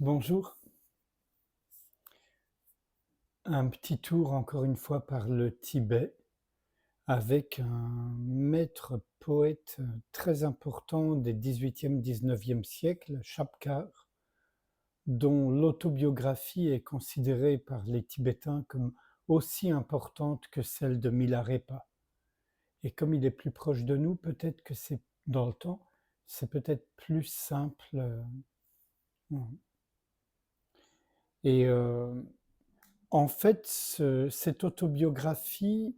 Bonjour, un petit tour encore une fois par le Tibet avec un maître poète très important des 18e, 19e siècles, Chapkar, dont l'autobiographie est considérée par les Tibétains comme aussi importante que celle de Milarepa. Et comme il est plus proche de nous, peut-être que c'est dans le temps, c'est peut-être plus simple. Et en fait, cette autobiographie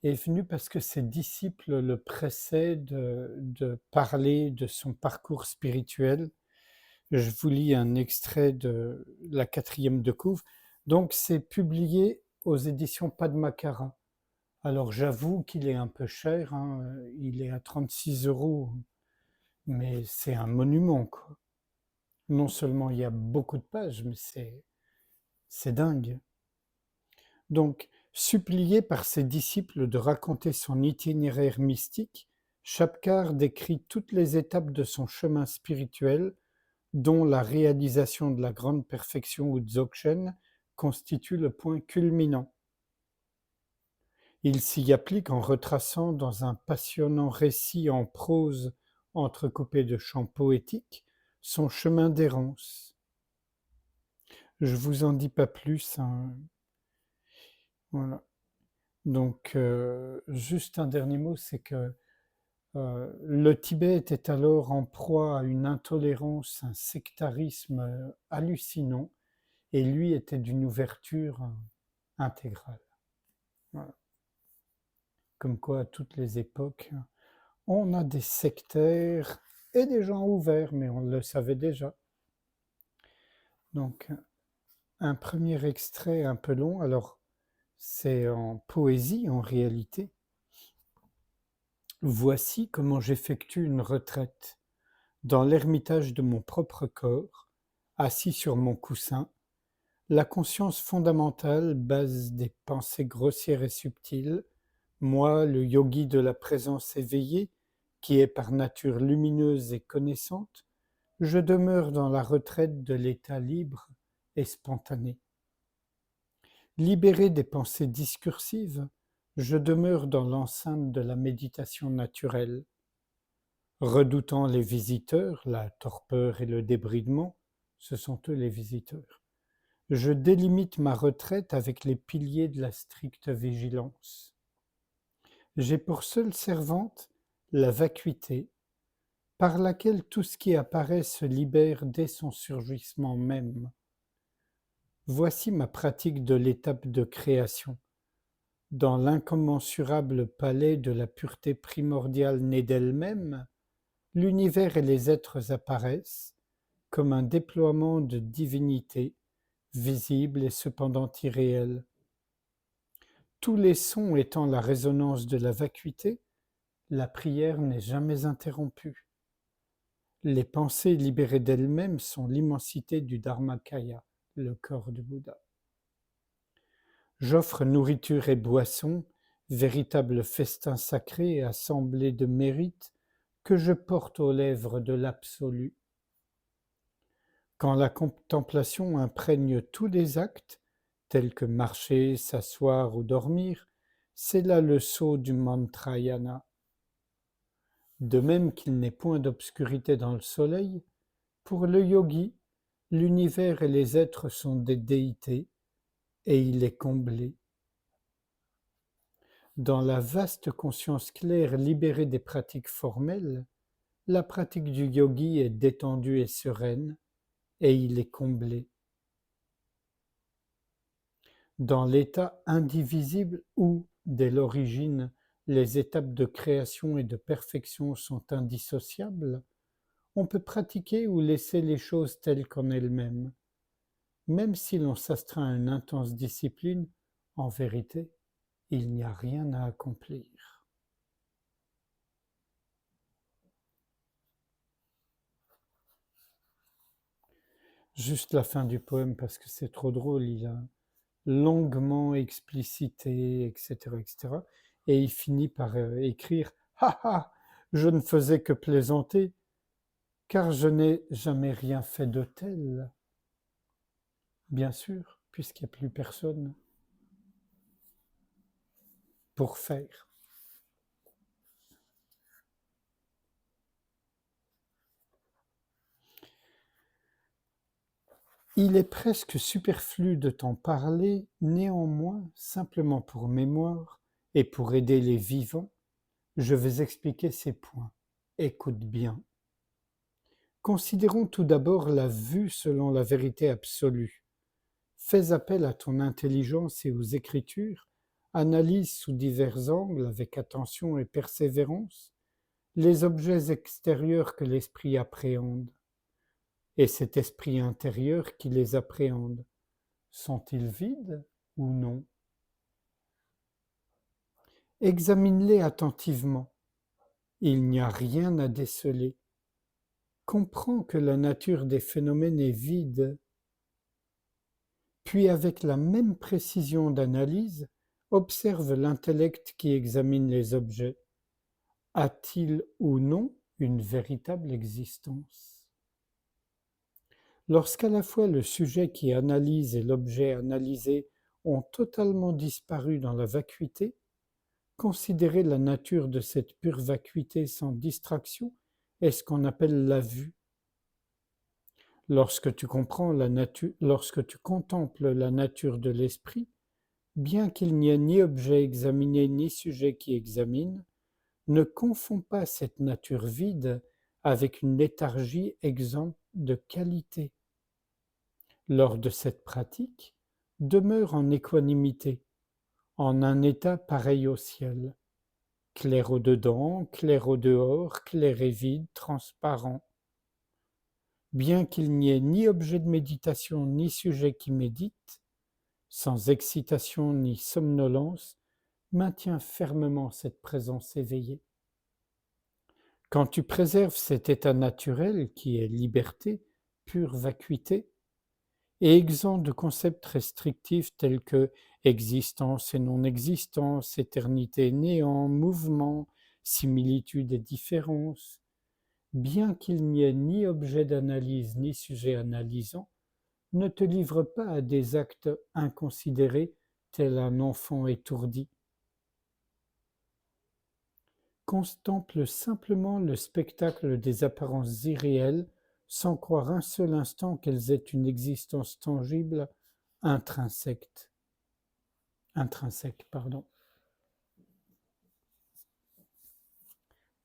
est venue parce que ses disciples le pressaient de parler de son parcours spirituel. Je vous lis un extrait de la 4e de couve. Donc, c'est publié aux éditions Padmakara. Alors, j'avoue qu'il est un peu cher, hein, il est à 36 €, mais c'est un monument, quoi. Non seulement il y a beaucoup de pages, mais c'est dingue. Donc, supplié par ses disciples de raconter son itinéraire mystique, Chapkar décrit toutes les étapes de son chemin spirituel, dont la réalisation de la grande perfection ou Dzogchen constitue le point culminant. Il s'y applique en retraçant dans un passionnant récit en prose entrecoupé de chants poétiques son chemin d'errance. Je vous en dis pas plus, hein. Voilà. Donc, juste un dernier mot, c'est que le Tibet était alors en proie à une intolérance, un sectarisme hallucinant, et lui était d'une ouverture intégrale. Voilà. Comme quoi, à toutes les époques, on a des sectaires et des gens ouverts, mais on le savait déjà. Donc, un premier extrait un peu long, alors c'est en poésie en réalité. Voici comment j'effectue une retraite dans l'ermitage de mon propre corps, assis sur mon coussin, la conscience fondamentale, base des pensées grossières et subtiles, moi, le yogi de la présence éveillée, qui est par nature lumineuse et connaissante, je demeure dans la retraite de l'état libre et spontané. Libéré des pensées discursives, je demeure dans l'enceinte de la méditation naturelle. Redoutant les visiteurs, la torpeur et le débridement, ce sont eux les visiteurs. Je délimite ma retraite avec les piliers de la stricte vigilance. J'ai pour seule servante la vacuité, par laquelle tout ce qui apparaît se libère dès son surgissement même. Voici ma pratique de l'étape de création. Dans l'incommensurable palais de la pureté primordiale née d'elle-même, l'univers et les êtres apparaissent comme un déploiement de divinité, visible et cependant irréel. Tous les sons étant la résonance de la vacuité, la prière n'est jamais interrompue. Les pensées libérées d'elles-mêmes sont l'immensité du Dharmakaya, le corps du Bouddha. J'offre nourriture et boisson, véritable festin sacré assemblé de mérites que je porte aux lèvres de l'absolu. Quand la contemplation imprègne tous les actes, tels que marcher, s'asseoir ou dormir, c'est là le sceau du mantrayana. De même qu'il n'est point d'obscurité dans le soleil, pour le yogi, l'univers et les êtres sont des déités, et il est comblé. Dans la vaste conscience claire libérée des pratiques formelles, la pratique du yogi est détendue et sereine, et il est comblé. Dans l'état indivisible où, dès l'origine, les étapes de création et de perfection sont indissociables, on peut pratiquer ou laisser les choses telles qu'en elles-mêmes. Même si l'on s'astreint à une intense discipline, en vérité, il n'y a rien à accomplir. Juste la fin du poème parce que c'est trop drôle, il a longuement explicité, etc., etc. Et il finit par écrire Ha ha, je ne faisais que plaisanter, car je n'ai jamais rien fait de tel. bien sûr, puisqu'il n'y a plus personne pour faire. Il est presque superflu de t'en parler, néanmoins, simplement pour mémoire et pour aider les vivants, je vais expliquer ces points. Écoute bien. Considérons tout d'abord la vue selon la vérité absolue. Fais appel à ton intelligence et aux Écritures, analyse sous divers angles avec attention et persévérance les objets extérieurs que l'esprit appréhende. Et cet esprit intérieur qui les appréhende, sont-ils vides ou non? Examine-les attentivement. Il n'y a rien à déceler. Comprends que la nature des phénomènes est vide. Puis avec la même précision d'analyse, observe l'intellect qui examine les objets. A-t-il ou non une véritable existence? Lorsqu'à la fois le sujet qui analyse et l'objet analysé ont totalement disparu dans la vacuité, considérer la nature de cette pure vacuité sans distraction est ce qu'on appelle la vue. Lorsque tu contemples la nature de l'esprit, bien qu'il n'y ait ni objet examiné ni sujet qui examine, ne confonds pas cette nature vide avec une léthargie exempte de qualité. Lors de cette pratique, demeure en équanimité, en un état pareil au ciel, clair au dedans, clair au dehors, clair et vide, transparent. Bien qu'il n'y ait ni objet de méditation ni sujet qui médite, sans excitation ni somnolence, maintiens fermement cette présence éveillée. Quand tu préserves cet état naturel qui est liberté, pure vacuité, et exempt de concepts restrictifs tels que existence et non-existence, éternité et néant, mouvement, similitude et différence, bien qu'il n'y ait ni objet d'analyse ni sujet analysant, ne te livre pas à des actes inconsidérés tel un enfant étourdi. Contemple simplement le spectacle des apparences irréelles sans croire un seul instant qu'elles aient une existence tangible intrinsèque. Pardon.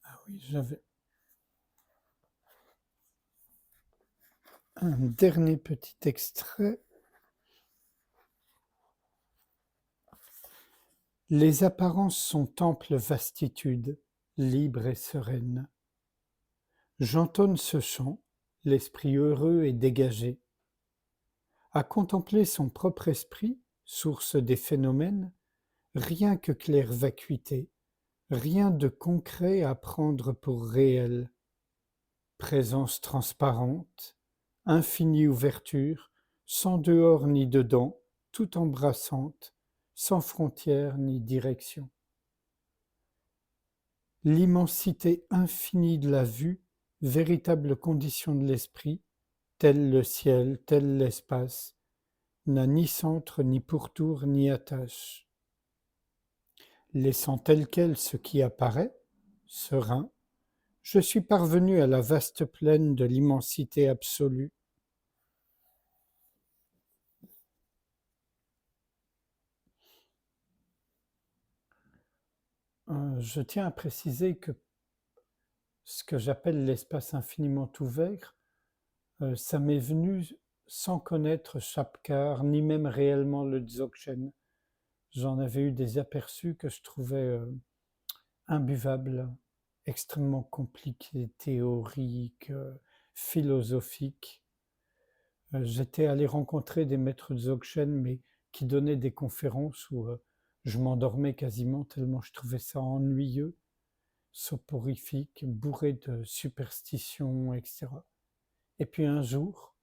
Ah oui, j'avais un dernier petit extrait. Les apparences sont ample vastitude, libre et sereine. J'entonne ce chant, l'esprit heureux et dégagé. À contempler son propre esprit, source des phénomènes, rien que claire vacuité, rien de concret à prendre pour réel. Présence transparente, infinie ouverture, sans dehors ni dedans, tout embrassante, sans frontières ni direction. L'immensité infinie de la vue, véritable condition de l'esprit, tel le ciel, tel l'espace, n'a ni centre, ni pourtour, ni attache. Laissant tel quel ce qui apparaît, serein, je suis parvenu à la vaste plaine de l'immensité absolue. Je tiens à préciser que ce que j'appelle l'espace infiniment ouvert, ça m'est venu sans connaître Shapkar, ni même réellement le Dzogchen. J'en avais eu des aperçus que je trouvais imbuvables, extrêmement compliqués, théoriques, philosophiques. J'étais allé rencontrer des maîtres Dzogchen, mais qui donnaient des conférences où je m'endormais quasiment tellement je trouvais ça ennuyeux, soporifique, bourré de superstitions, etc. Et puis un jour,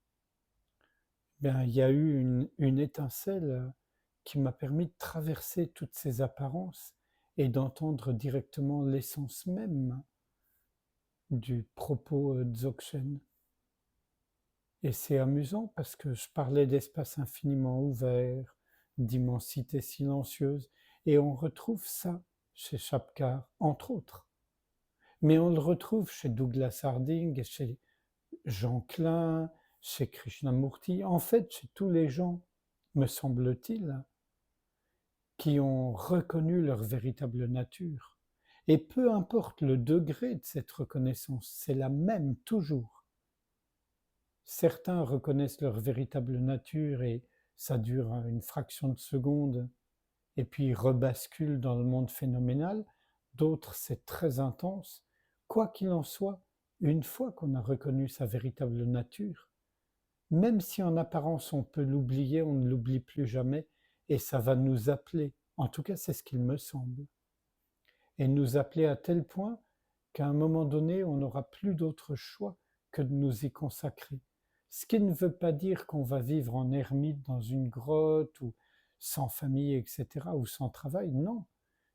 ben, il y a eu une étincelle qui m'a permis de traverser toutes ces apparences et d'entendre directement l'essence même du propos Dzogchen. Et c'est amusant parce que je parlais d'espace infiniment ouvert, d'immensité silencieuse, et on retrouve ça chez Chapkar, entre autres. Mais on le retrouve chez Douglas Harding, chez Jean Klein, chez Krishnamurti, en fait chez tous les gens, me semble-t-il, qui ont reconnu leur véritable nature. Et peu importe le degré de cette reconnaissance, c'est la même toujours. Certains reconnaissent leur véritable nature et ça dure une fraction de seconde et puis rebasculent dans le monde phénoménal. D'autres, c'est très intense. Quoi qu'il en soit, une fois qu'on a reconnu sa véritable nature, même si en apparence on peut l'oublier, on ne l'oublie plus jamais et ça va nous appeler. En tout cas, c'est ce qu'il me semble. Et nous appeler à tel point qu'à un moment donné, on n'aura plus d'autre choix que de nous y consacrer. Ce qui ne veut pas dire qu'on va vivre en ermite dans une grotte ou sans famille, etc., ou sans travail. Non,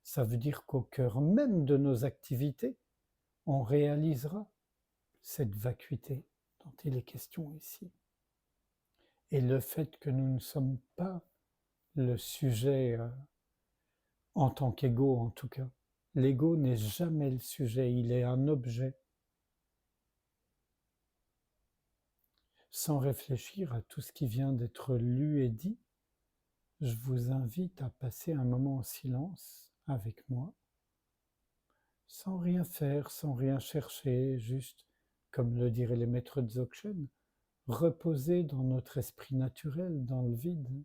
ça veut dire qu'au cœur même de nos activités, on réalisera cette vacuité dont il est question ici. Et le fait que nous ne sommes pas le sujet en tant qu'ego en tout cas. L'ego n'est jamais le sujet, il est un objet. Sans réfléchir à tout ce qui vient d'être lu et dit, je vous invite à passer un moment en silence avec moi, sans rien faire, sans rien chercher, juste, comme le diraient les maîtres de Dzogchen, reposer dans notre esprit naturel, dans le vide.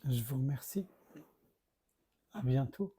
Je vous remercie. À bientôt.